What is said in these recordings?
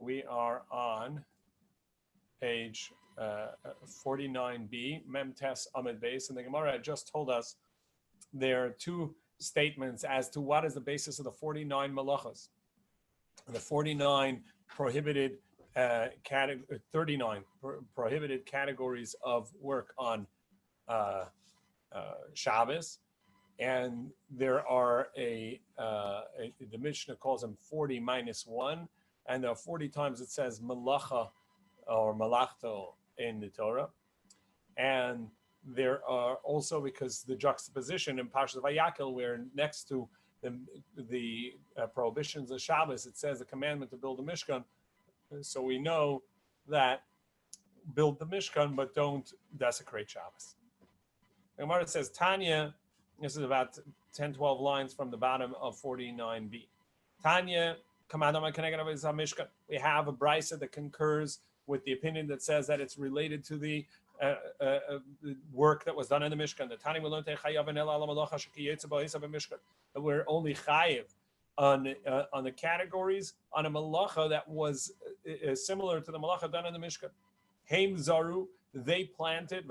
We are on page 49b, Memtes Amid Base, and the Gemara had just told us there are two statements as to what is the basis of the 49 malachas. The 49 prohibited 39 prohibited categories of work on Shabbos, and there are the Mishnah calls them 40 minus 1, and there are 40 times it says malacha or malachto in the Torah. And there are also, because the juxtaposition in Parshas Vayakel, where next to the prohibitions of Shabbos, it says the commandment to build a Mishkan. So we know that build the Mishkan, but don't desecrate Shabbos. The Gemara says, Tanya, this is about 10, 12 lines from the bottom of 49b. Tanya, Mishkan. We have a brisa that concurs with the opinion that says that it's related to the work that was done in the Mishkan. The Tanya that we're only chayiv on the categories on a malacha that was similar to the malacha done in the Mishkan. Heim zaru, they planted,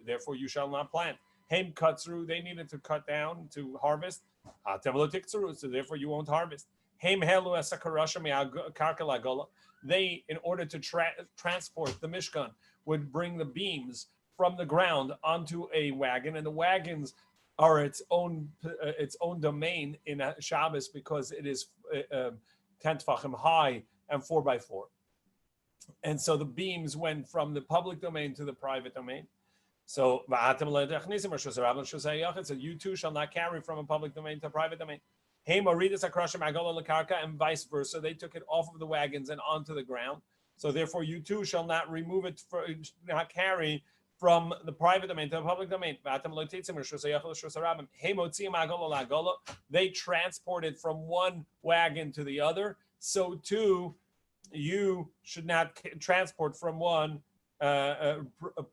therefore you shall not plant. Heim katzru, they needed to cut down to harvest, so therefore you won't harvest. Heim helu esakarasham karkalagola, they, in order to transport the Mishkan, would bring the beams from the ground onto a wagon, and the wagons are its own domain in Shabbos because it is 10 tefachim high and 4x4. And so the beams went from the public domain to the private domain. So you too shall not carry from a public domain to a private domain. And vice versa. They took it off of the wagons and onto the ground. So therefore you too shall not remove it, not carry from the private domain to the public domain. They transported from one wagon to the other. So too, you should not transport from one a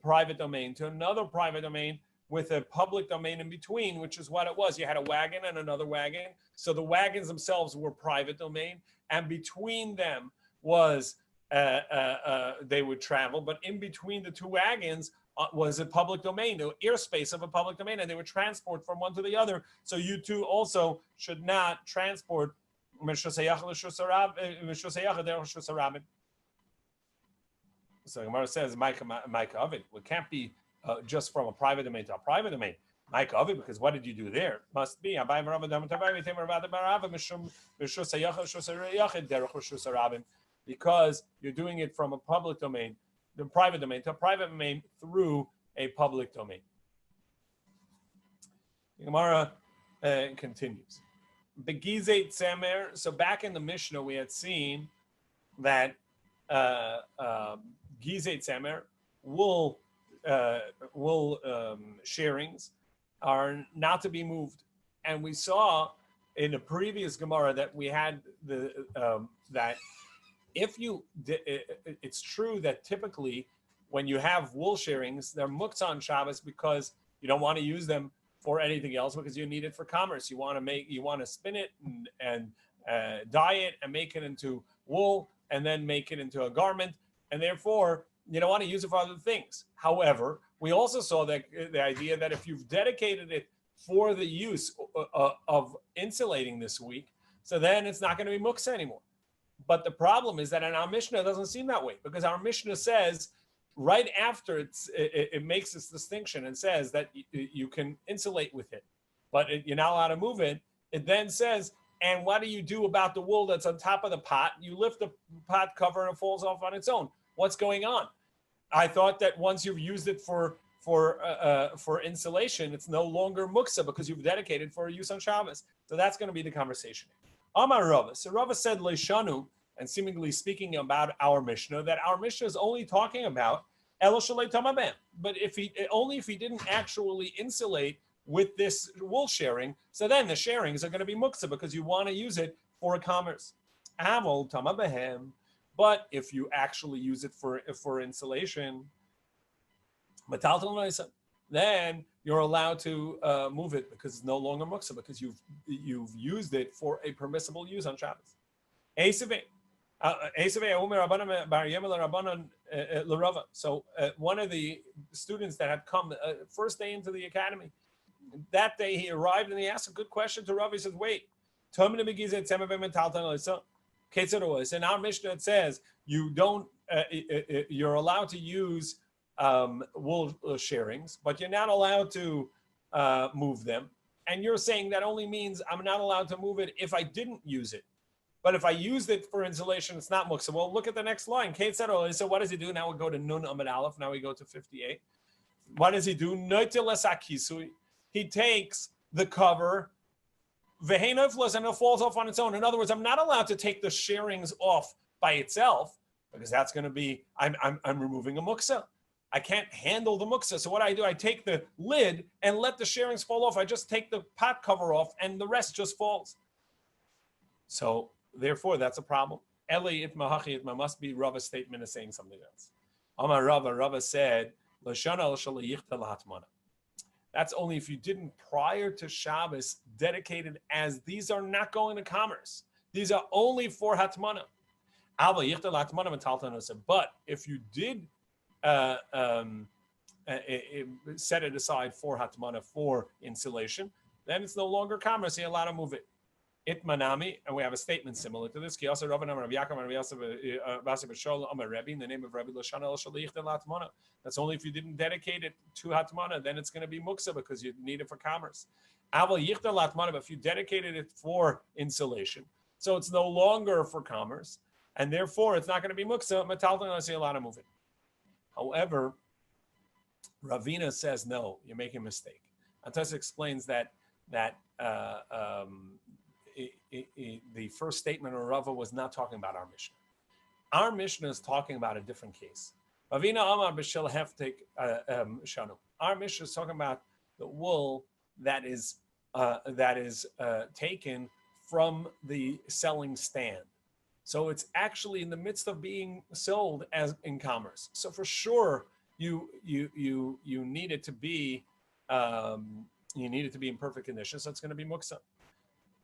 private domain to another private domain with a public domain in between, which is what it was. You had a wagon and another wagon. So the wagons themselves were private domain, and between them was they would travel, but in between the two wagons was a public domain, the airspace of a public domain, and they would transport from one to the other. So you too also should not transport. So Gemara says, Micah of it. It can't be just from a private domain to a private domain. Micah of it, because what did you do there? Must be because you're doing it from a public domain, the private domain to a private domain through a public domain. The Gemara continues. Begizet Tzemer. So back in the Mishnah, we had seen that Gizet Tzemer, wool shearings are not to be moved, and we saw in a previous Gemara that we had that if you, it's true that typically when you have wool shearings, they're muktzah on Shabbos because you don't want to use them for anything else because you need it for commerce. You want to spin it and dye it and make it into wool and then make it into a garment, and therefore you don't want to use it for other things. However, we also saw that the idea that if you've dedicated it for the use of insulating this week, so then it's not going to be muktzah anymore. But the problem is that in our Mishnah, it doesn't seem that way, because our Mishnah says right after it makes this distinction and says that you can insulate with it, but you're not allowed to move it. It then says, and what do you do about the wool that's on top of the pot? You lift the pot cover and it falls off on its own. What's going on? I thought that once you've used it for insulation, it's no longer muktzah because you've dedicated for use on Shabbos. So that's going to be the conversation. Amar Rava. So Rava said Leishanu, and seemingly speaking about our Mishnah, that our Mishnah is only talking about Elo Shalei Tamabem. But if he didn't actually insulate with this wool sharing, so then the sharings are going to be muktzah because you want to use it for a commerce. Avol Tamabehem. But if you actually use it for insulation, then you're allowed to move it because it's no longer muktzah because you've used it for a permissible use on Shabbos. So one of the students that had come first day into the academy, that day he arrived and he asked a good question to Rav. He said, wait, in our Mishnah it says you don't, you're allowed to use wool sharings, but you're not allowed to move them. And you're saying that only means I'm not allowed to move it if I didn't use it. But if I used it for insulation, it's not muksa. Well, look at the next line. So what does he do? Now we go to Nun Amid Aleph. Now we go to 58. What does he do? He takes the cover, and it falls off on its own. In other words, I'm not allowed to take the sharings off by itself because that's going to be, I'm removing a muksa. I can't handle the muksa. So what I do, I take the lid and let the sharings fall off. I just take the pot cover off and the rest just falls. So therefore, that's a problem. Eli itma hachi itma must be Rava's statement is saying something else. Amar Rava said, that's only if you didn't prior to Shabbos dedicated as these are not going to commerce. These are only for hatmana. But if you did set it aside for hatmana, for insulation, then it's no longer commerce. You're allowed to move it. Itmanami, and we have a statement similar to this. In the name of Rabbi Latmana. That's only if you didn't dedicate it to Hatmana, then it's going to be muksa because you need it for commerce. But if you dedicated it for insulation, so it's no longer for commerce, and therefore it's not going to be muksa, unless you're allowed to move it. However, Ravina says, no, you're making a mistake. Antas explains that the first statement of Rava was not talking about our Mishnah. Our Mishnah is talking about a different case. Our Mishnah is talking about the wool that is taken from the selling stand. So it's actually in the midst of being sold as in commerce. So for sure, you need it to be in perfect condition. So it's going to be muksa.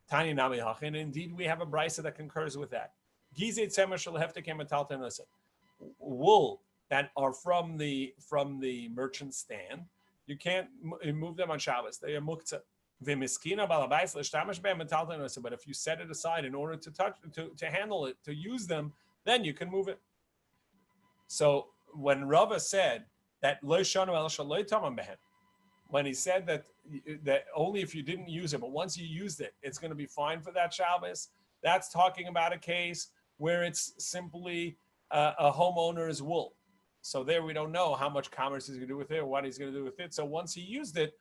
Tani Nami Hachin. Indeed, we have a brisa that concurs with that. Wool that are from the merchant stand, you can't move them on Shabbos. They are muktzah. But if you set it aside in order to handle it, to use them, then you can move it. So when Rava said that when he said that only if you didn't use it, but once you used it, it's going to be fine for that Shabbos. That's talking about a case where it's simply a homeowner's wool. So there we don't know how much commerce he's going to do with it or what he's going to do with it. So once he used it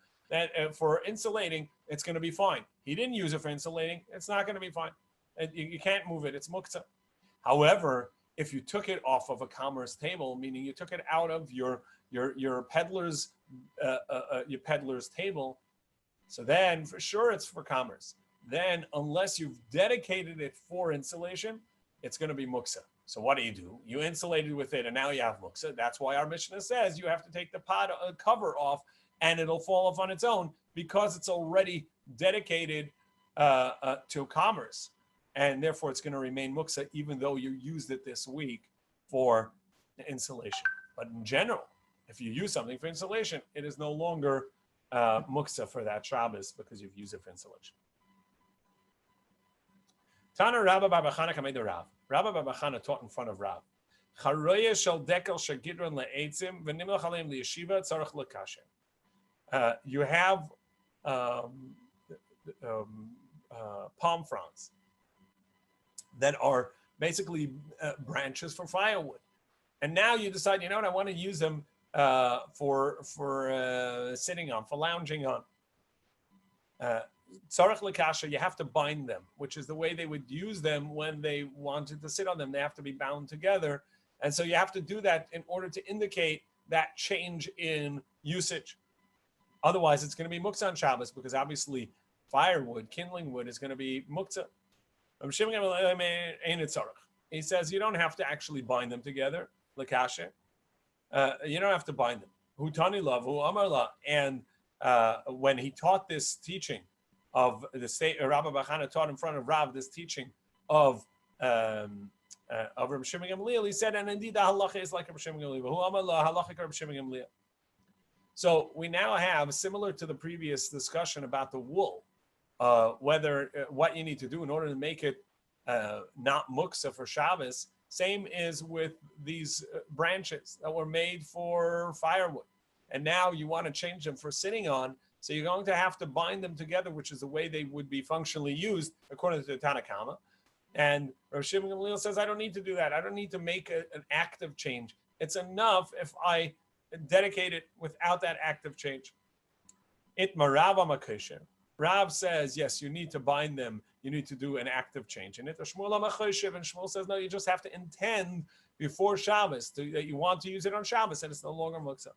for insulating, it's going to be fine. He didn't use it for insulating, it's not going to be fine. You can't move it. It's muktzah. However, if you took it off of a commerce table, meaning you took it out of your peddler's table, so then for sure it's for commerce. Then unless you've dedicated it for insulation, it's going to be muksa. So what do? You insulated with it and now you have muksa. That's why our Mishnah says you have to take the pot cover off and it'll fall off on its own because it's already dedicated to commerce. And therefore it's going to remain muksa even though you used it this week for insulation. But in general, if you use something for insulation, it is no longer muksa for that Shabbos because you've used it for insulation. Tana Rabba Bar Bachana Kamedu Rav. Rabba Bar Bachana taught in front of Rav. Charoye shel dekel shagidron le'etzim v'nimel chalem liyeshiva tzarich lekasher. You have palm fronds that are basically branches for firewood, and now you decide, you know what, I want to use them for sitting on, for lounging on. Tzarich lekasher, you have to bind them, which is the way they would use them when they wanted to sit on them. They have to be bound together, and so you have to do that in order to indicate that change in usage. Otherwise, it's going to be muktzah on Shabbos because obviously firewood, kindling wood, is going to be muktzah. He says you don't have to actually bind them together. Lekasher, you don't have to bind them. Hutani lav, hu amar la. And when he taught this teaching of the state, Rabbi Bachana taught in front of Rav this teaching of of Rabbi Shimon Gamliel, he said, and indeed the halacha is like Rabbi Shimon Gamliel. Who amar lo halacha Rabbi Shimon Gamliel. So we now have, similar to the previous discussion about the wool, whether what you need to do in order to make it not muksa for Shabbos. Same is with these branches that were made for firewood, and now you want to change them for sitting on. So you're going to have to bind them together, which is the way they would be functionally used according to the Tanna Kama. And Rav Shimon Gamliel says, I don't need to do that. I don't need to make an active change. It's enough if I dedicate it without that active change. It marava makosher. Rav says, yes, you need to bind them. You need to do an active change. And Shmuel says, no, you just have to intend before Shabbos that you want to use it on Shabbos, and it's no longer muksa.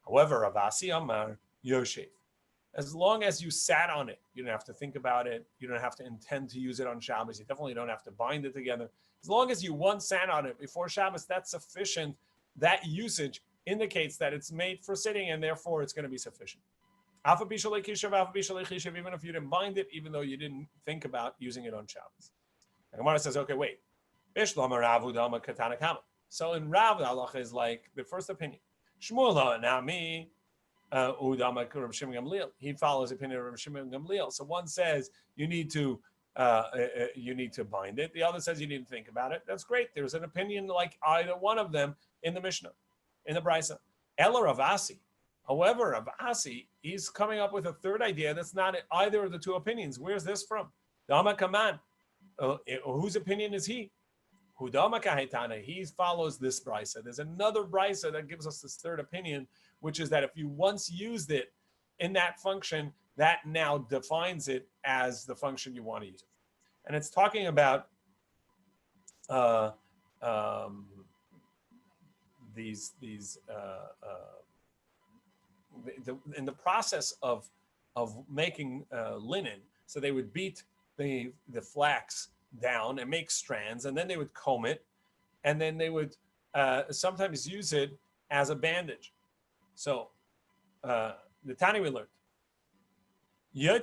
However, Rav Asi Amar Yoshev. As long as you sat on it, you don't have to think about it. You don't have to intend to use it on Shabbos. You definitely don't have to bind it together. As long as you once sat on it before Shabbos, that's sufficient. That usage indicates that it's made for sitting, and therefore it's going to be sufficient. Even if you didn't bind it, even though you didn't think about using it on Shabbos. And Gemara says, okay, wait. So in Rav, the halacha is like the first opinion. Shmuel, now me, he follows the opinion of Rabbi Shimon Gamliel. So one says you need to bind it. The other says you need to think about it. That's great. There's an opinion like either one of them in the Mishnah, in the Brisa. Ela Rav Asi. However, Rav Asi, he's coming up with a third idea that's not either of the two opinions. Where's this from? Dama Kaman. Whose opinion is he? Hudama Kahitana. He follows this Brisa. There's another Brisa that gives us this third opinion, which is that if you once used it in that function, that now defines it as the function you want to use it. And it's talking about in the process of making linen. So they would beat the flax down and make strands, and then they would comb it, and then they would sometimes use it as a bandage. So the Tani we learned, you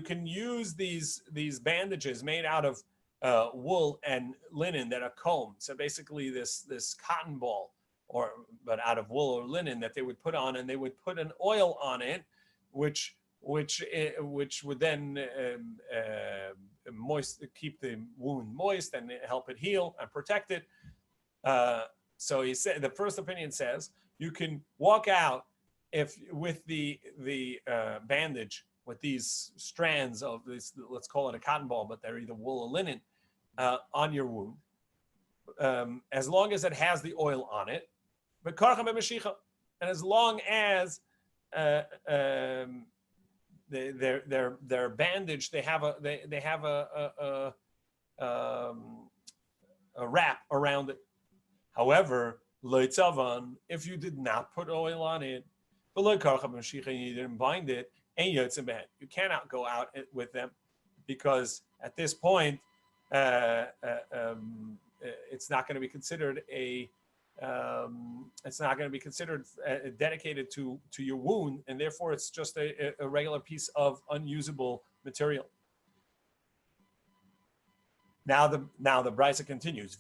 can use these bandages made out of wool and linen that are combed. So basically this cotton ball, but out of wool or linen that they would put on, and they would put an oil on it, which would then keep the wound moist and help it heal and protect it. So he said the first opinion says you can walk out with the bandage with these strands of this, let's call it a cotton ball, but they're either wool or linen, on your wound, as long as it has the oil on it. But and as long as they're bandaged, they have a wrap around it. However, if you did not put oil on it, and you didn't bind it, you cannot go out with them, because at this point it's not going to be considered dedicated to your wound, and therefore it's just a regular piece of unusable material. Now the Brisa continues.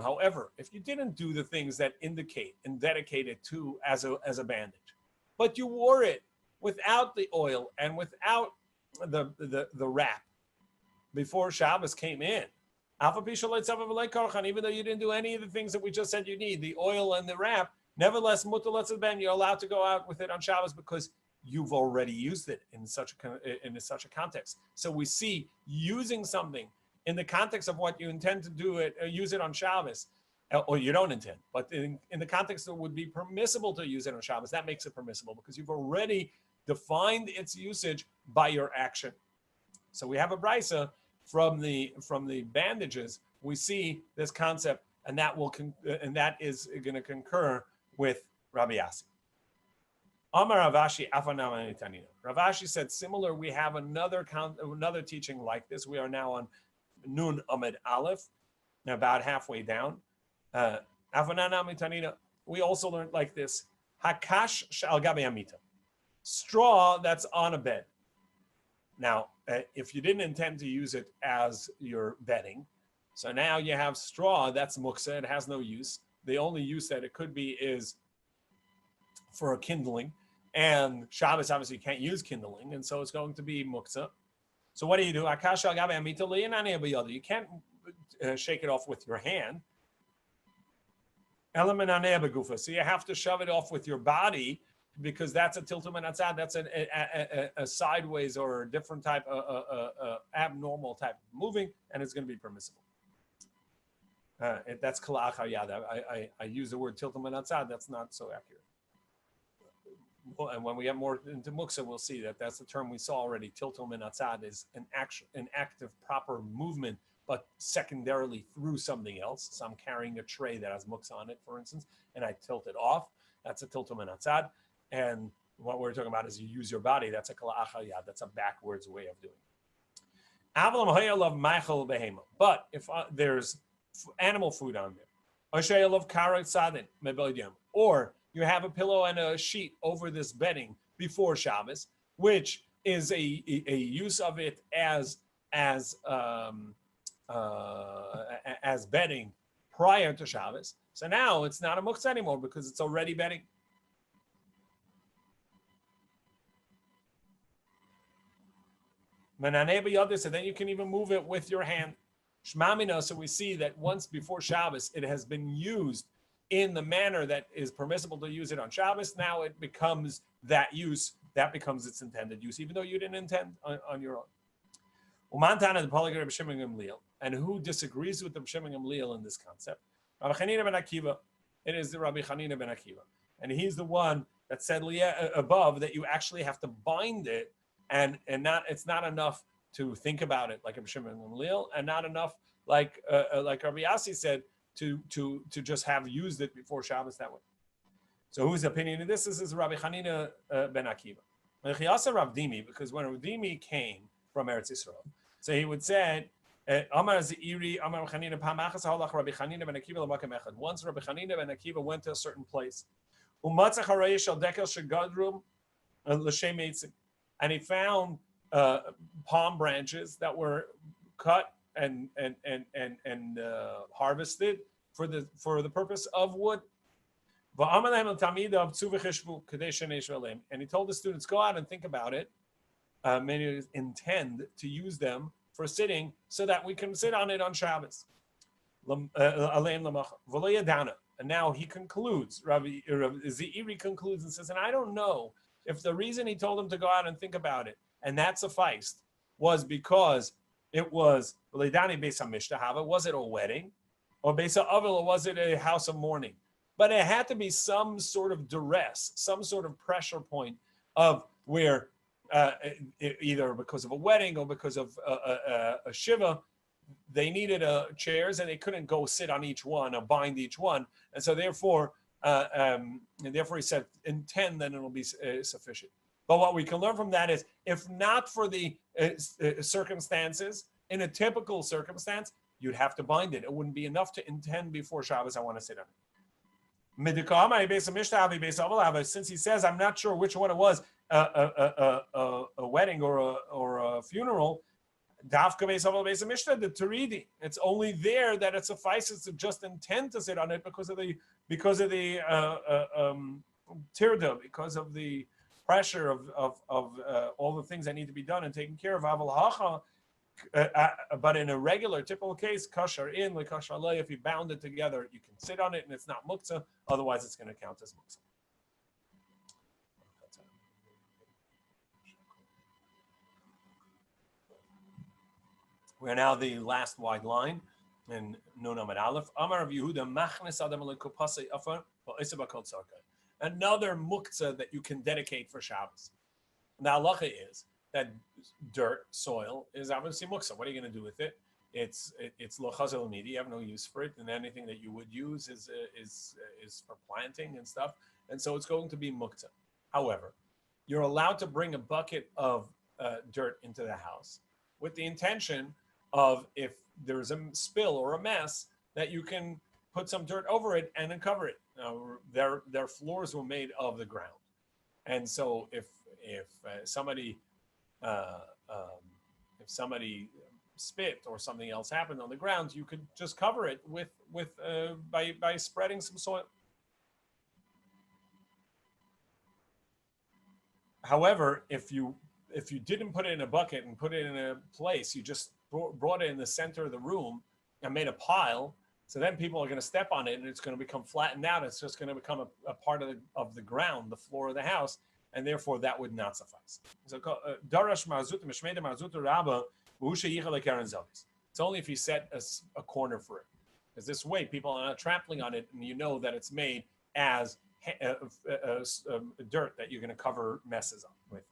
However, if you didn't do the things that indicate and dedicate it to as a bandage, but you wore it without the oil and without the wrap before Shabbos came in, even though you didn't do any of the things that we just said you need, the oil and the wrap, nevertheless, you're allowed to go out with it on Shabbos because you've already used it in such a context. So we see using something in the context of what you intend to do it, use it on Shabbos, or you don't intend, but in the context that would be permissible to use it on Shabbos, that makes it permissible because you've already defined its usage by your action. So we have a brisa from the bandages. We see this concept, and that is going to concur with Rabbi Yassi. Amar Ravashi Afanam Tanina. Ravashi said similar. We have another teaching like this. We are now on Nun Amid Aleph, about halfway down. Afanam Tanina. We also learned like this: Hakash Shal Gabi Amita, straw that's on a bed. Now, if you didn't intend to use it as your bedding, so now you have straw, that's muksa, it has no use. The only use that it could be is for a kindling. And Shabbos, obviously, you can't use kindling, and so it's going to be muksa. So what do? You can't shake it off with your hand. So you have to shove it off with your body, because that's a tiltum and atzad. That's a sideways or a different type, abnormal type of moving, and it's going to be permissible. That's kalach hayad. I use the word tiltum and atzad. That's not so accurate. Well, and when we get more into muksa, we'll see that that's the term we saw already. Tiltum and atzad is an active, proper movement, but secondarily through something else. So I'm carrying a tray that has muksa on it, for instance, and I tilt it off. That's a tiltum and atzad. And what we're talking about is you use your body. That's a kalach hayad. That's a backwards way of doing it. But if there's animal food on there, or you have a pillow and a sheet over this bedding before Shabbos, which is a use of it as bedding prior to Shabbos. So now it's not a muktzah anymore because it's already bedding. So then you can even move it with your hand. Shmamina, so we see that once before Shabbos, it has been used in the manner that is permissible to use it on Shabbos. Now it becomes that use, that becomes its intended use, even though you didn't intend on your own. And who disagrees with the B'Shimon Gamliel in this concept? Rabbi Chanina ben Akiva. It is the Rabbi Chanina ben Akiva. And he's the one that said above that you actually have to bind it, and not, it's not enough to think about it like a B'Shimon Gamliel, and not enough like Rabbi Yassi said to just have used it before Shabbos that way. So whose opinion of this is Rabbi Chanina ben Akiva. Rav Dimi, because when Rav Dimi came from Eretz Yisrael, so he would say, Amar Zeiri, Amar Chanina Pamachas Halach Rabbi Chanina ben Akiva l'makom echad. Once Rabbi Chanina ben Akiva went to a certain place, Umatzach harayis shel dekel shegadrum l'shem eitzim, and he found palm branches that were cut and harvested for the purpose of wood. And he told the students, go out and think about it. Many intend to use them for sitting so that we can sit on it on Shabbos. And now he concludes, Rabbi Zeiri concludes and says, and I don't know if the reason he told them to go out and think about it, and that sufficed, was because it was, was it a wedding? Or Beisa Avil, or was it a house of mourning? But it had to be some sort of duress, some sort of pressure point of where either because of a wedding or because of a shiva, they needed chairs and they couldn't go sit on each one or bind each one. And so therefore he said, in 10, then it'll be sufficient. But what we can learn from that is, if not for the circumstances, in a typical circumstance, you'd have to bind it. It wouldn't be enough to intend before Shabbos, I want to sit on it. Since he says, I'm not sure which one it was, a wedding or a funeral, the Turidi. It's only there that it suffices to just intend to sit on it because of the tirda, because of the pressure of all the things that need to be done and taken care of. But in a regular, typical case, kashar in, like kashar lay, if you bound it together, you can sit on it and it's not muktzah. Otherwise, it's going to count as muktzah. We're now the last wide line in Nun Amud Aleph. Amar of Yehuda machnes adam lekopasei afar v'oiseh bakol tzarkai. Another muktzah that you can dedicate for Shabbos. The halacha is that dirt, soil, is obviously muktzah. What are you going to do with it? It's lo chazal midi. You have no use for it, and anything that you would use is for planting and stuff. And so it's going to be muktzah. However, you're allowed to bring a bucket of dirt into the house with the intention of, if there's a spill or a mess, that you can put some dirt over it and then cover it. Their floors were made of the ground, and so if somebody if somebody spit or something else happened on the ground, you could just cover it by spreading some soil. However, if you didn't put it in a bucket and put it in a place, you just brought it in the center of the room and made a pile. So then people are going to step on it and it's going to become flattened out. It's just going to become a part of the ground, the floor of the house, and therefore that would not suffice. So it's only if you set a corner for it, because this way people are not trampling on it, and you know that it's made as dirt that you're going to cover messes up with.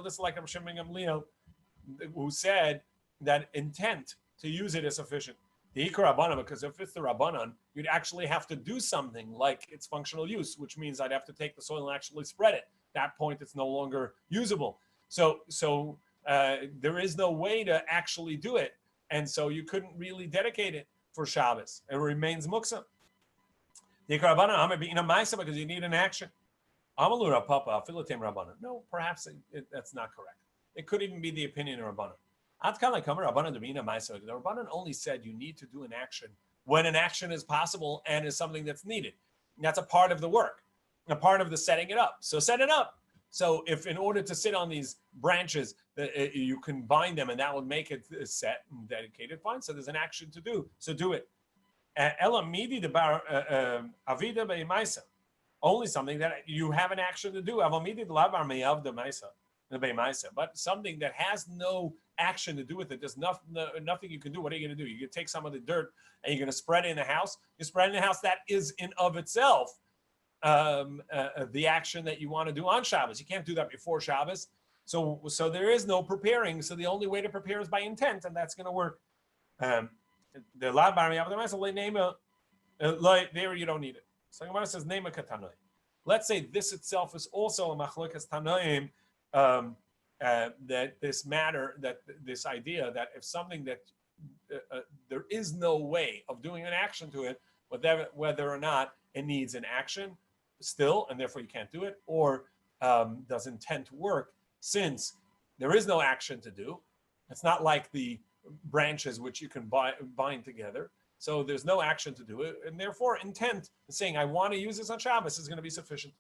This is like Rabbi Shimon Gamliel, who said that intent to use it is sufficient. The Ikar Rabbanan, because if it's the Rabbanan, you'd actually have to do something like its functional use, which means I'd have to take the soil and actually spread it. At that point, it's no longer usable. So there is no way to actually do it, and so you couldn't really dedicate it for Shabbos. It remains muksa. The Ikar Rabbanan, because you need an action. No, perhaps that's not correct. It could even be the opinion of Rabbanan. The Rabbanan only said you need to do an action when an action is possible and is something that's needed. And that's a part of the work, a part of the setting it up. So set it up. So if in order to sit on these branches, you can bind them and that would make it set and dedicated, fine. So there's an action to do. So do it. Only something that you have an action to do. But something that has no action to do with it, there's nothing you can do. What are you going to do? You're going to take some of the dirt and you're going to spread it in the house. You spread it in the house. That is in of itself the action that you want to do on Shabbos. You can't do that before Shabbos. So there is no preparing. So the only way to prepare is by intent, and that's going to work. The there you don't need it. So Gemara says Nema Katanoim. Let's say this itself is also a machlokas tanoim. That this matter, that this idea that if something that there is no way of doing an action to it, whether or not it needs an action still, and therefore you can't do it, or does intent work, since there is no action to do. It's not like the branches which you can bind together. So there's no action to do it, and therefore intent, saying I want to use this on Shabbos, is going to be sufficient.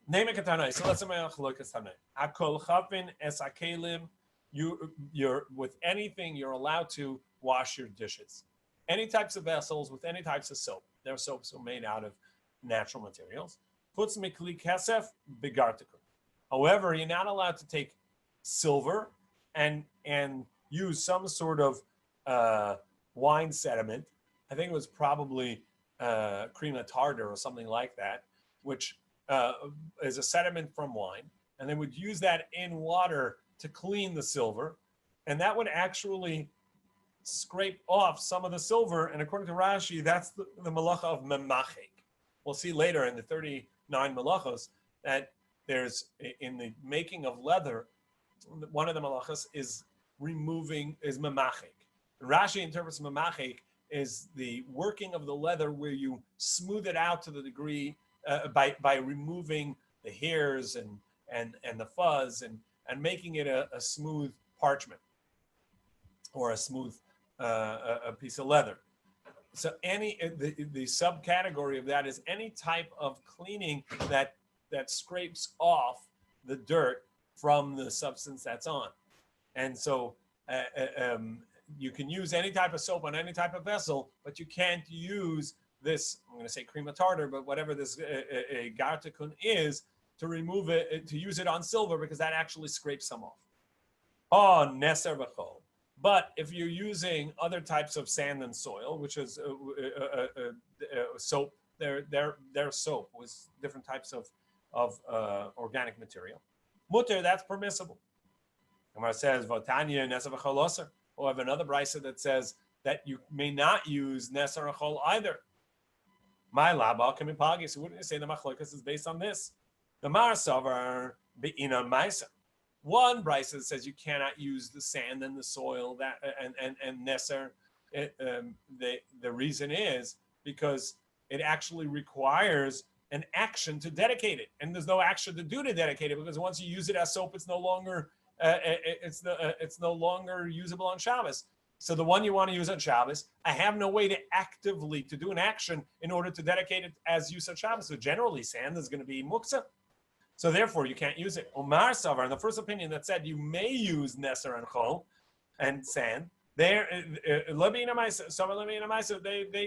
Name it Katanai. So let's say Hakol chafin es hakelim. You're with anything, you're allowed to wash your dishes. Any types of vessels with any types of soap. Their soaps are made out of natural materials. Chutz mikli kesef begartikun. However, you're not allowed to take silver and use some sort of wine sediment. I think it was probably crema tartar or something like that, which is a sediment from wine, and they would use that in water to clean the silver, and that would actually scrape off some of the silver. And according to Rashi, that's the malacha of memachek. We'll see later in the 39 malachos that there's, in the making of leather, one of the malachas is memachek. Rashi interprets memachek is the working of the leather where you smooth it out to the degree by removing the hairs and the fuzz and making it a smooth parchment or a smooth a piece of leather. So the subcategory of that is any type of cleaning that scrapes off the dirt from the substance that's on. And so you can use any type of soap on any type of vessel, but you can't use this, I'm going to say crema tartar, but whatever this gartikun is, to remove it, to use it on silver, because that actually scrapes some off. Oh, neser v'chol. But if you're using other types of sand and soil, which is soap, their soap was different types of organic material. Mutter, that's permissible. Gemara says, Votanya neser v'chol oser. Or I have another brisa that says that you may not use neser v'chol either. My laba kamipagi. So wouldn't you say the machlokas is based on this? The Marasavar be'ina maisa. One brisa says you cannot use the sand and the soil that and neser. The reason is because it actually requires an action to dedicate it, and there's no action to do to dedicate it, because once you use it as soap, it's no longer it's no longer usable on Shabbos. So the one you want to use on Shabbos, I have no way to actively to do an action in order to dedicate it as use on Shabbos. So generally, sand is going to be muktzah. So therefore, you can't use it. Omar Savar, and the first opinion that said you may use Neser and Chol and sand, they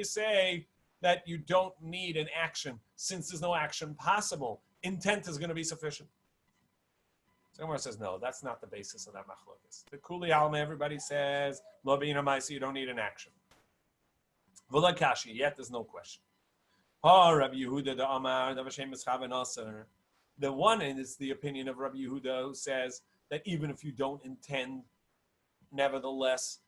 say that you don't need an action since there's no action possible. Intent is going to be sufficient. Someone says, no, that's not the basis of that machlokes. The Kuli Alma, everybody says, Lo b'ina ma'isa, you don't need an action. V'la kashi, yet there's no question. Ha, Rabbi Yehuda the Amar, the Vashem Mischaven Aser. The one is the opinion of Rabbi Yehuda, who says that even if you don't intend, nevertheless,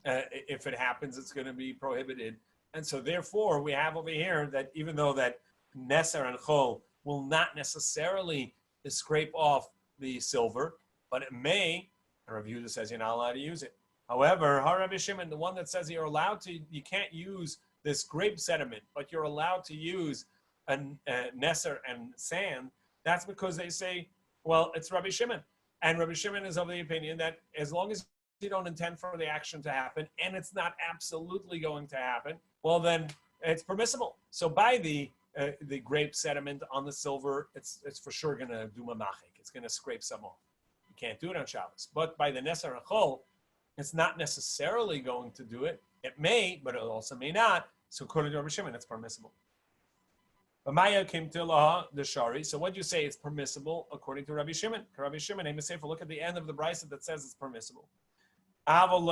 if it happens, it's going to be prohibited. And so therefore, we have over here that even though that Neser and Chol will not necessarily scrape off the silver, but it may, and Rabbi Yehuda says you're not allowed to use it. However, Rabbi Shimon, the one that says you're allowed to, you can't use this grape sediment, but you're allowed to use a Neser and sand, that's because they say, well, it's Rabbi Shimon. And Rabbi Shimon is of the opinion that as long as you don't intend for the action to happen, and it's not absolutely going to happen, well, then it's permissible. So by the grape sediment on the silver, it's for sure going to do mamachik. It's going to scrape some off. You can't do it on Shabbos. But by the Neser and Chol, it's not necessarily going to do it. It may, but it also may not. So according to Rabbi Shimon, it's permissible. But Maya came to the Shari. So what do you say? It's permissible according to Rabbi Shimon. Rabbi Shimon, look at the end of the brisa that says it's permissible. Even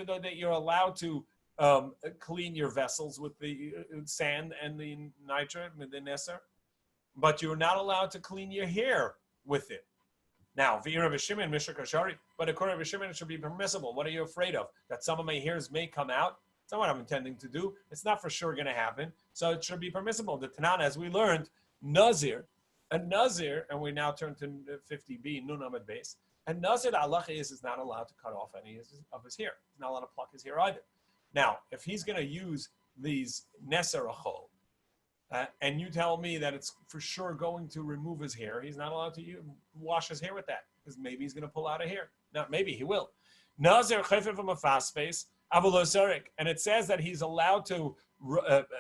though that you're allowed to clean your vessels with the sand and the nitrate, the Neser, but you're not allowed to clean your hair with it. Now, but according to Rabbi Shimon, it should be permissible. What are you afraid of? That some of my hairs may come out? It's not what I'm intending to do. It's not for sure going to happen. So it should be permissible. The Tanan, as we learned, Nazir, and we now turn to 50b, Nun Amid base. And Nazir, the halacha is not allowed to cut off any of his hair. He's not allowed to pluck his hair either. Now, if he's going to use these Neser Achol, and you tell me that it's for sure going to remove his hair, he's not allowed to wash his hair with that, because maybe he's going to pull out a hair. Not maybe, he will. Nazir chayfim from a fast space, avolosarik, and it says that he's allowed to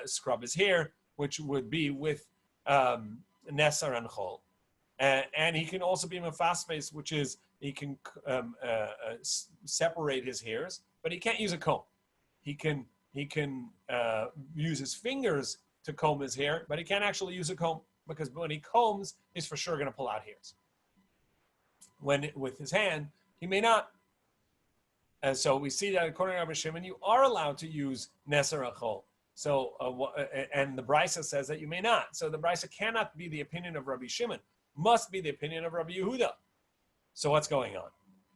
scrub his hair, which would be with Neser and Chol. And he can also be in a fast space, which is he can separate his hairs, but he can't use a comb. He can use his fingers to comb his hair, but he can't actually use a comb, because when he combs, he's for sure going to pull out hairs. With his hand, he may not. And so we see that according to Rabbi Shimon, you are allowed to use Neser Achol. So, and the Brisa says that you may not. So the Brisa cannot be the opinion of Rabbi Shimon, must be the opinion of Rabbi Yehuda. So what's going on?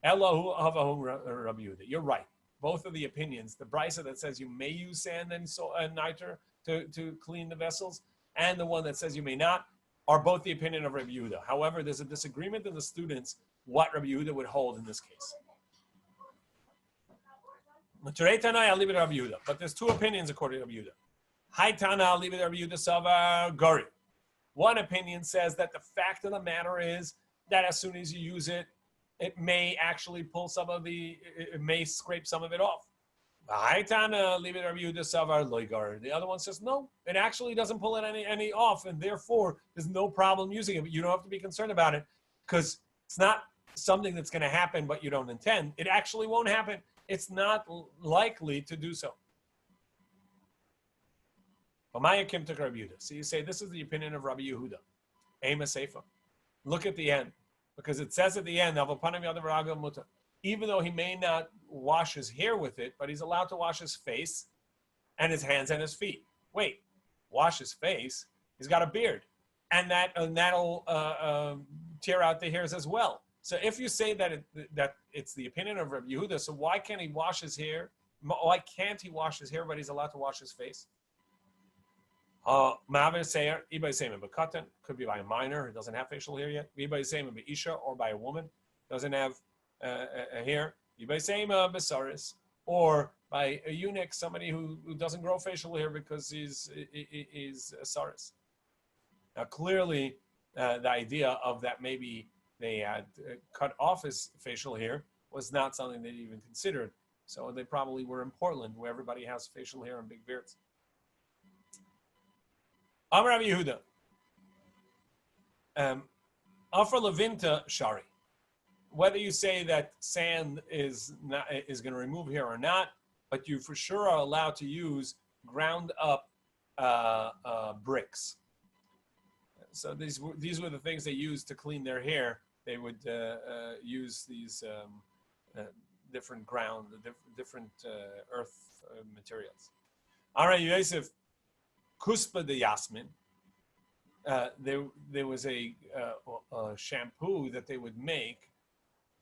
Elahu Havahu Rabbi Yehuda. You're right. Both of the opinions, the Brisa that says you may use sand and niter to clean the vessels, and the one that says you may not, are both the opinion of Rabbi Yehuda. However, there's a disagreement in the students what Rabbi Yehuda would hold in this case. But there's two opinions according to Rabbi Yehuda. Hai Tana, I'll leave it Rabbi Yehuda Savar Gori. One opinion says that the fact of the matter is that as soon as you use it, it may actually pull it may scrape some of it off. Hai Tana, leave it Rabbi Yehuda Savar Loigar. The other one says no, it actually doesn't pull it any off, and therefore there's no problem using it. But you don't have to be concerned about it, because it's not something that's going to happen, but you don't intend. It actually won't happen. It's not likely to do so. So you say this is the opinion of Rabbi Yehuda. Ema Seifa. Look at the end, because it says at the end, even though he may not wash his hair with it, but he's allowed to wash his face and his hands and his feet. Wait, wash his face? He's got a beard, and that'll tear out the hairs as well. So if you say that it's the opinion of Rabbi Yehuda, so why can't he wash his hair? Why can't he wash his hair, but he's allowed to wash his face? Could be by a minor who doesn't have facial hair yet. Isha, or by a woman doesn't have a hair. Or by a eunuch, somebody who doesn't grow facial hair because he's a saris. Now, clearly, the idea of that maybe they had cut off his facial hair was not something they even considered. So they probably were in Portland, where everybody has facial hair and big beards. Amar Rabbi Yehuda. Afar Levinta Shari. Whether you say that sand is going to remove hair or not, but you for sure are allowed to use ground up bricks. So these were the things they used to clean their hair. They would use these different earth materials. Ara Yosef Kuspa de Yasmin. There was a shampoo that they would make.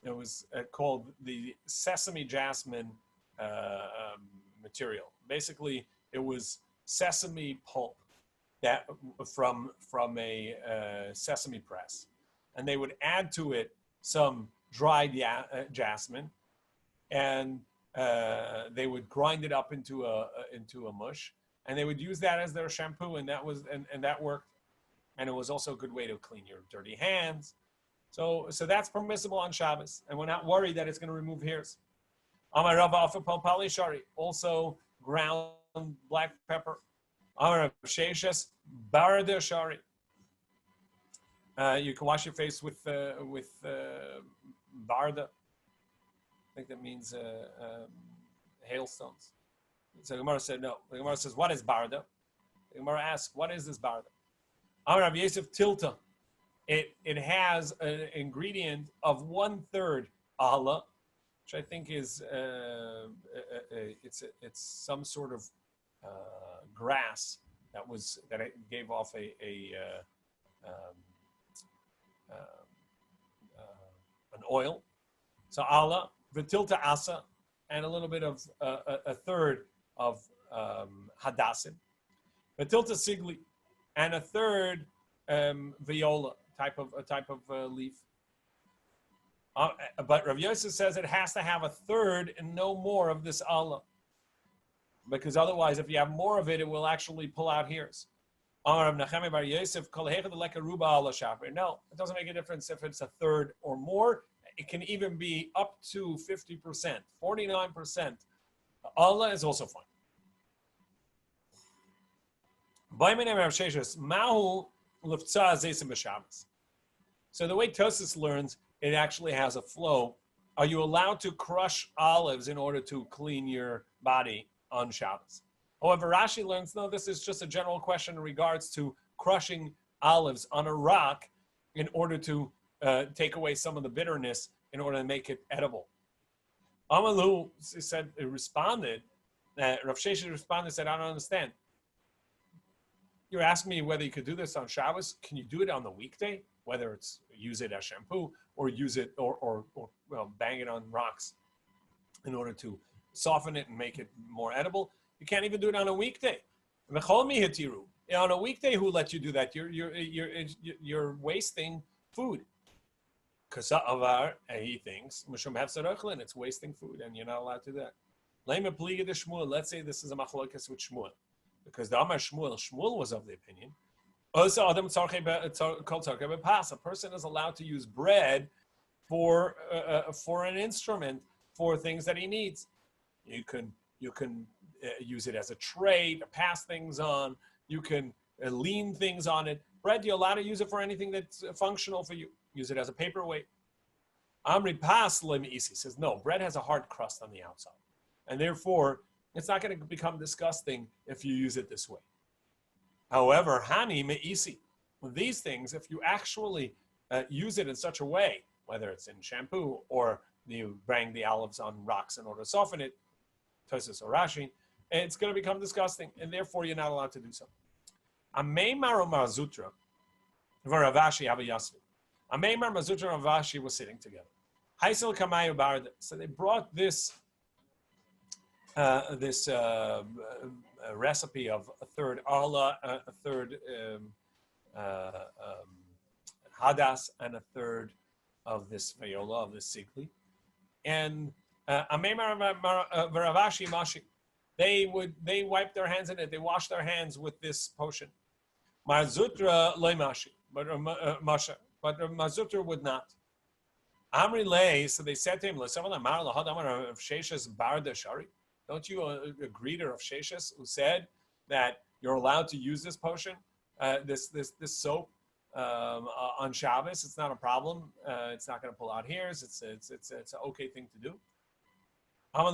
It was called the sesame jasmine material. Basically, it was sesame pulp that from a sesame press, and they would add to it some dried jasmine, and they would grind it up into a mush, and they would use that as their shampoo, and that worked. And it was also a good way to clean your dirty hands. So that's permissible on Shabbos, and we're not worried that it's going to remove hairs. Amar Rava Afa Palpali Shari, also ground black pepper. Amar Sheshes Barda Shari. You can wash your face with barda. I think that means hailstones. So the Gemara said no. The Gemara says, what is barda? The Gemara asks, what is this barda? Amar Rabbi Yosef Tilta. It has an ingredient of 1/3 Allah, which I think is it's some sort of grass that it gave off an oil. So Allah, v'tilta asa, and a little bit of a third of hadassim, v'tilta sigli, and a third viola, type of leaf. But Rav Yosef says it has to have a third and no more of this Allah, because otherwise, if you have more of it, it will actually pull out hairs. No, it doesn't make a difference if it's a third or more. It can even be up to 50%, 49%. Allah is also fine. So the way Tues learns, it actually has a flow. Are you allowed to crush olives in order to clean your body on Shabbos? However, Rashi learns, no, this is just a general question in regards to crushing olives on a rock in order to take away some of the bitterness in order to make it edible. Amalu responded, Rav Sheshes responded, said, I don't understand. You're asking me whether you could do this on Shabbos. Can you do it on the weekday? Whether it's use it as shampoo or use it or bang it on rocks in order to soften it and make it more edible. You can't even do it on a weekday. On a weekday, who let you do that? You're wasting food. Because he thinks it's wasting food, and you're not allowed to do that. Let's say this is a machlokes with Shmuel. Because the Amar Shmuel was of the opinion, a person is allowed to use bread for an instrument for things that he needs. You can use it as a tray to pass things on. You can lean things on it. Bread, you're allowed to use it for anything that's functional for you. Use it as a paperweight. Amri Pas Lemisi says, no, bread has a hard crust on the outside. And therefore, it's not going to become disgusting if you use it this way. However, Hani Me'isi, these things, if you actually use it in such a way, whether it's in shampoo or you bang the olives on rocks in order to soften it, Tosis or Rashi, it's going to become disgusting, and therefore you're not allowed to do so. Ameimar Marzutra, Varavashi Abiyasvi. Ameimar Marzutra and Ravashi were sitting together. Haisel Kamayu Barda. So they brought this recipe of a third Allah, a third hadas, and a third of this viola, of this sigli. And Varavashi Mashi, they wiped their hands in it. They washed their hands with this potion. Marzutra leimashi, but Masha, but Marzutra would not. Amri lei, so they said to him, don't you agree to Rav Sheshes, who said that you're allowed to use this potion, this soap on Shabbos? It's not a problem. It's not going to pull out hairs. It's an okay thing to do. No,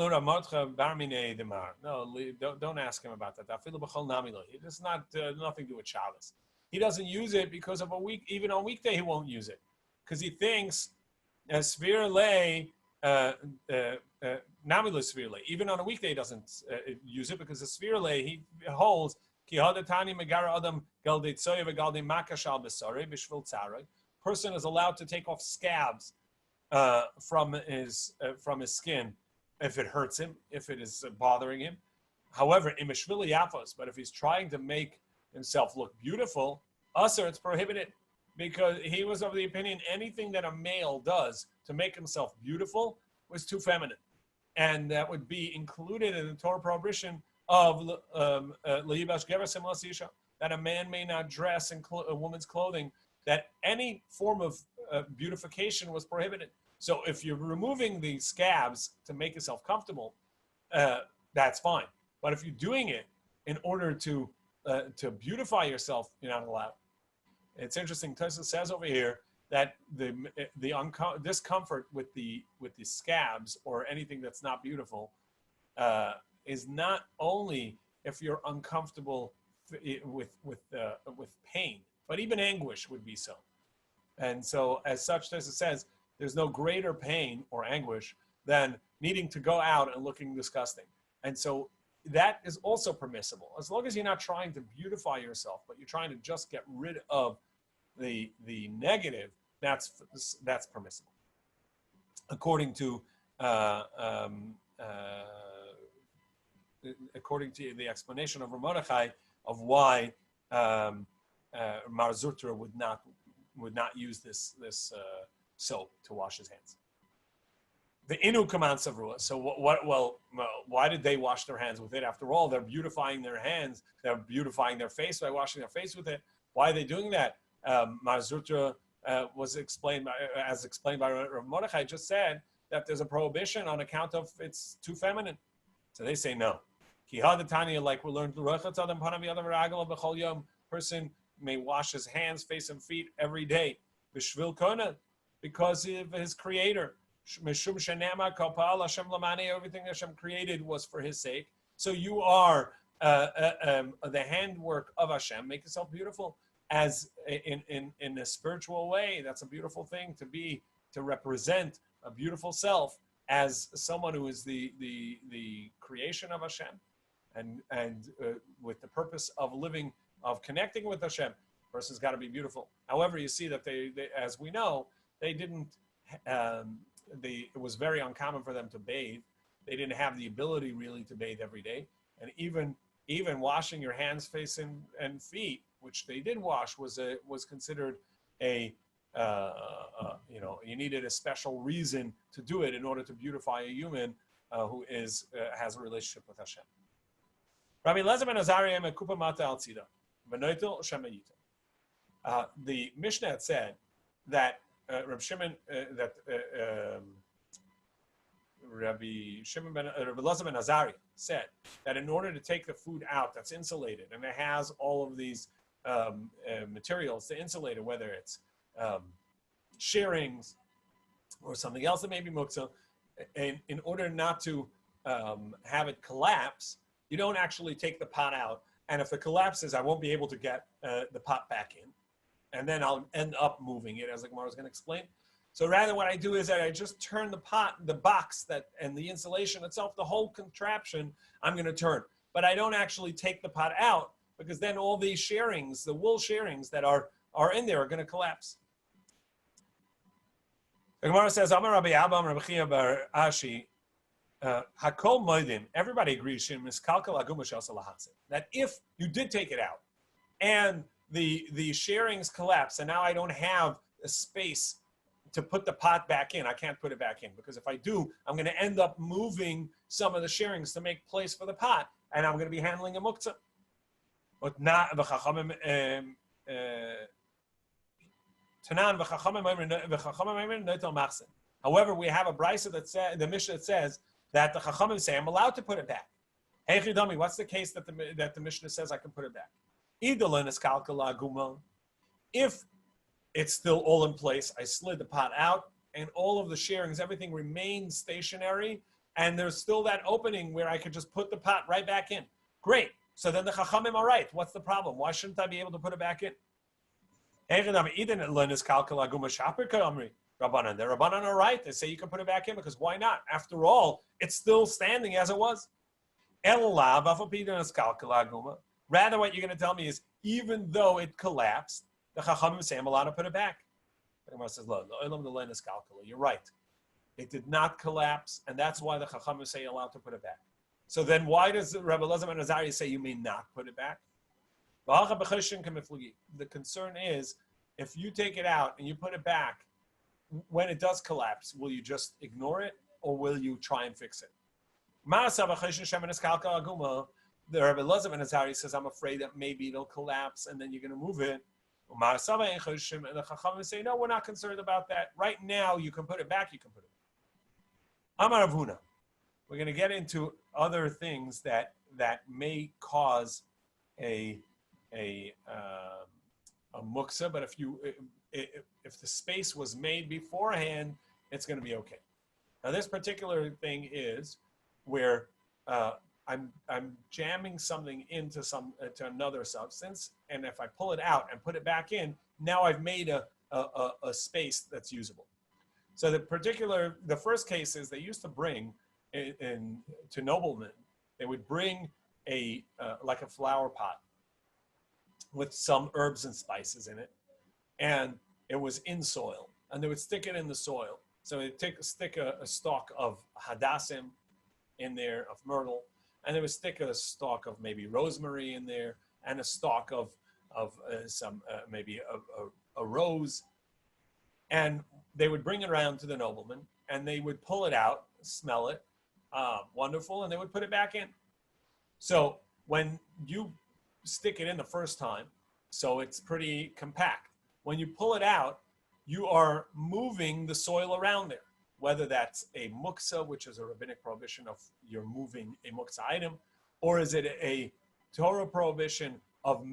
don't ask him about that. It does not nothing to do with Shabbos. He doesn't use it because of a week. Even on weekday, he won't use it because he thinks svir lei namila svir lei. Even on a weekday, he doesn't use it because the svir lei he holds ki hadatani megara adam galdei tzoy v'galdei makashal b'sarei b'shvil tzarei. Person is allowed to take off scabs from his skin if it hurts him, if it is bothering him. However, imeshvili yafos, but if he's trying to make himself look beautiful, usher, it's prohibited, because he was of the opinion anything that a male does to make himself beautiful was too feminine, and that would be included in the Torah prohibition of that a man may not dress in a woman's clothing, that any form of beautification was prohibited. So if you're removing the scabs to make yourself comfortable, that's fine. But if you're doing it in order to beautify yourself, you're not allowed. It's interesting. Tues says over here that the discomfort with the scabs or anything that's not beautiful is not only if you're uncomfortable with pain, but even anguish would be so. And so, as such, Tues says, there's no greater pain or anguish than needing to go out and looking disgusting. And so that is also permissible. As long as you're not trying to beautify yourself, but you're trying to just get rid of the negative, that's permissible. According to the explanation of Mordechai of why Marzutra would not use this soap to wash his hands. The inu command savrua. So why did they wash their hands with it? After all, they're beautifying their hands. They're beautifying their face by washing their face with it. Why are they doing that? Marzutra was explained by Rav Mordechai just said that there's a prohibition on account of it's too feminine. So they say no. Kihadatanya, like we learned, person may wash his hands, face, and feet every day. B'shvil kona, because of his creator. Mishum shenema kapal Hashem lamani, everything Hashem created was for his sake. So you are the handwork of Hashem. Make yourself beautiful as in a spiritual way. That's a beautiful thing to represent a beautiful self as someone who is the creation of Hashem, and with the purpose of living, of connecting with Hashem. Person's got to be beautiful. However, you see that they as we know, they didn't. It was very uncommon for them to bathe. They didn't have the ability really to bathe every day, and even washing your hands, face, and feet, which they did wash, was considered you needed a special reason to do it in order to beautify a human who has a relationship with Hashem. Rabbi Elazar ben Azariah mekupa mata al tzida v'noitel shemayita. The Mishnah had said that Rabbi Elazar ben Azariah said that in order to take the food out that's insulated and it has all of these materials to insulate it, whether it's shearings or something else that may be muktzah, in order not to have it collapse, you don't actually take the pot out. And if it collapses, I won't be able to get the pot back in. And then I'll end up moving it, as the Gemara is going to explain. So rather what I do is that I just turn the box and the insulation itself, the whole contraption, I'm going to turn. But I don't actually take the pot out, because then all these shearings, the wool shearings that are in there, are going to collapse. The Gemara says, Amar Rabbi Abba, Rabbi Chia bar Ashi, Hakol Moedim, everybody agrees that if you did take it out and the shearings collapse and now I don't have a space to put the pot back in, I can't put it back in, because if I do, I'm going to end up moving some of the shearings to make place for the pot, and I'm going to be handling a muktzah. But not the Chachamim However, we have a brisa that says, the Mishnah that says that the Chachamim say I'm allowed to put it back. Hey Chidami, what's the case that the Mishnah says I can put it back? If it's still all in place, I slid the pot out, and all of the sharings, everything remains stationary, and there's still that opening where I could just put the pot right back in. Great. So then the Chachamim are right. What's the problem? Why shouldn't I be able to put it back in? The Rabbanan are right. They say you can put it back in because why not? After all, it's still standing as it was. Rather, what you're going to tell me is even though it collapsed, the Chachamim say I'm allowed to put it back. The Gemara says, you're right. It did not collapse, and that's why the Chachamim say you're allowed to put it back. So then why does Rabbi Elazar ben Azariah say you may not put it back? The concern is, if you take it out and you put it back, when it does collapse, will you just ignore it, or will you try and fix it? The Rabbi Elazar ben Azariah says, I'm afraid that maybe it'll collapse, and then you're going to move it. And the Chachamim say, no, we're not concerned about that. Right now, you can put it back, you can put it back. Amar Avuna. We're going to get into other things that may cause a muksa, but if the space was made beforehand, it's going to be okay. Now, this particular thing is where I'm jamming something into to another substance, and if I pull it out and put it back in, now I've made a space that's usable. So the first case is they used to bring to noblemen, they would bring like a flower pot with some herbs and spices in it, and it was in soil, and they would stick it in the soil. So they'd stick a stalk of hadassim in there, of myrtle, and they would stick a stalk of maybe rosemary in there, and a stalk of some maybe a rose, and they would bring it around to the nobleman, and they would pull it out, smell it, wonderful, and they would put it back in. So when you stick it in the first time, so it's pretty compact. When you pull it out, you are moving the soil around there, whether that's a muksa, which is a rabbinic prohibition of you're moving a muksa item, or is it a Torah prohibition of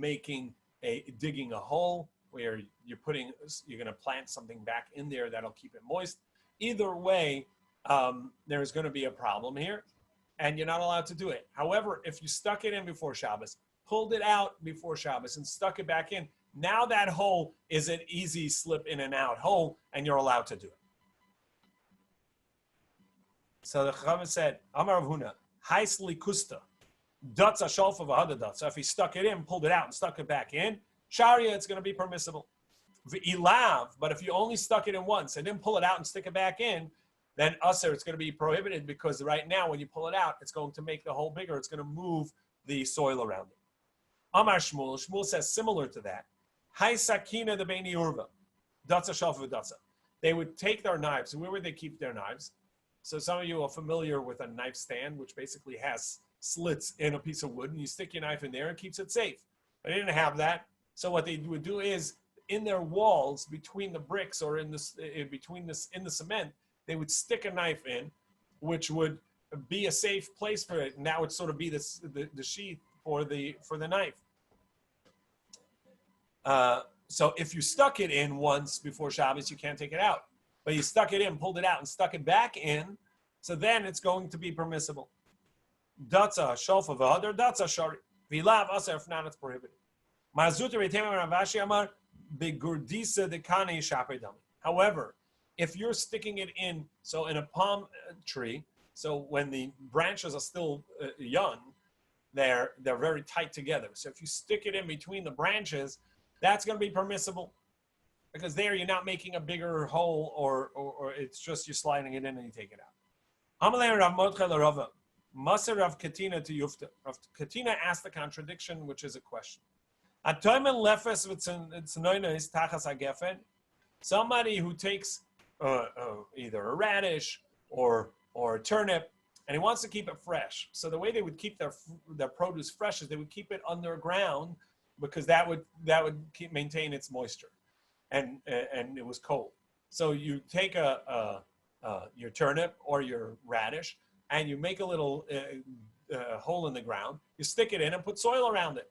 digging a hole where you're going to plant something back in there that'll keep it moist. Either way, there's going to be a problem here, and you're not allowed to do it. However, if you stuck it in before Shabbos, pulled it out before Shabbos, and stuck it back in, now that hole is an easy slip in and out hole, and you're allowed to do it. So the Chacham said, Amar Avuna, Haisli Kusta, Datza Shalfa Vahada Datza. So if he stuck it in, pulled it out, and stuck it back in, Sharia, it's going to be permissible. V'ilav, but if you only stuck it in once and didn't pull it out and stick it back in, then Aser, it's going to be prohibited, because right now when you pull it out, it's going to make the hole bigger. It's going to move the soil around it. Amar Shmuel, Shmuel says similar to that. Hai Sakina the Beini Urva, Datza Shalfa Datza. They would take their knives. Where would they keep their knives? So some of you are familiar with a knife stand, which basically has slits in a piece of wood, and you stick your knife in there and keeps it safe. But they didn't have that. So what they would do is, in their walls, between the bricks or in the cement, they would stick a knife in, which would be a safe place for it. And that would sort of be the sheath for the knife. So if you stuck it in once before Shabbos, you can't take it out. But you stuck it in, pulled it out, and stuck it back in, so then it's going to be permissible. Datza shalfa v'hadar datza shari v'ilav aser, if not, it's prohibited. However, if you're sticking it in, so in a palm tree, so when the branches are still young, they're very tight together. So if you stick it in between the branches, that's going to be permissible, because there you're not making a bigger hole, or it's just you're sliding it in and you take it out. Amalei Rav Mordechai l'Rava, Maser Rav Katina to Yufta. Rav Katina asked the contradiction, which is a question. Somebody who takes either a radish or a turnip, and he wants to keep it fresh. So the way they would keep their produce fresh is they would keep it underground because that would maintain its moisture, and it was cold. So you take your turnip or your radish, and you make a little hole in the ground. You stick it in and put soil around it.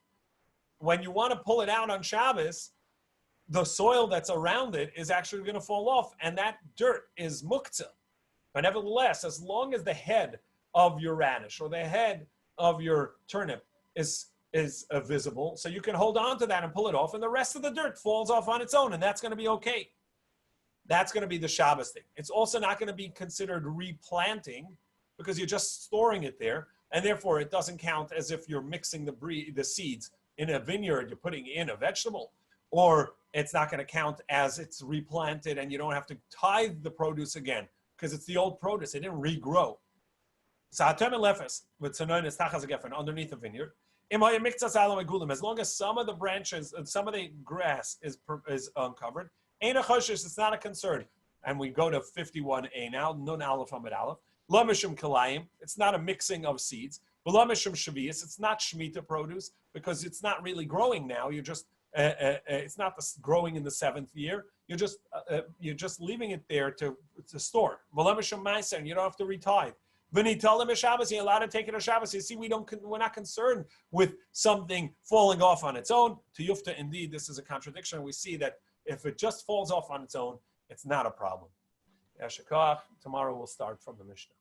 When you want to pull it out on Shabbos, the soil that's around it is actually going to fall off, and that dirt is muktzah. But nevertheless, as long as the head of your radish or the head of your turnip is visible, so you can hold on to that and pull it off, and the rest of the dirt falls off on its own, and that's going to be okay. That's going to be the Shabbos thing. It's also not going to be considered replanting because you're just storing it there, and therefore it doesn't count as if you're mixing the seeds in a vineyard, you're putting in a vegetable, or it's not going to count as it's replanted and you don't have to tithe the produce again because it's the old produce. It didn't regrow. So underneath the vineyard, as long as some of the branches and some of the grass is uncovered, it's not a concern. And we go to 51a now, nun aleph amid aleph. Lo mishum kalayim, it's not a mixing of seeds. Lo mishum shavias, it's not shemitah produce because it's not really growing now. You're just it's not growing in the 7th year. You're just leaving it there to store. Lo mishum ma'aser, and you don't have to retithe. V'nitalim Shabbos, you're allowed to take it on Shabbos. You see, we're not concerned with something falling off on its own. To Yufta, indeed, this is a contradiction. We see that if it just falls off on its own, it's not a problem. Tomorrow we'll start from the Mishnah.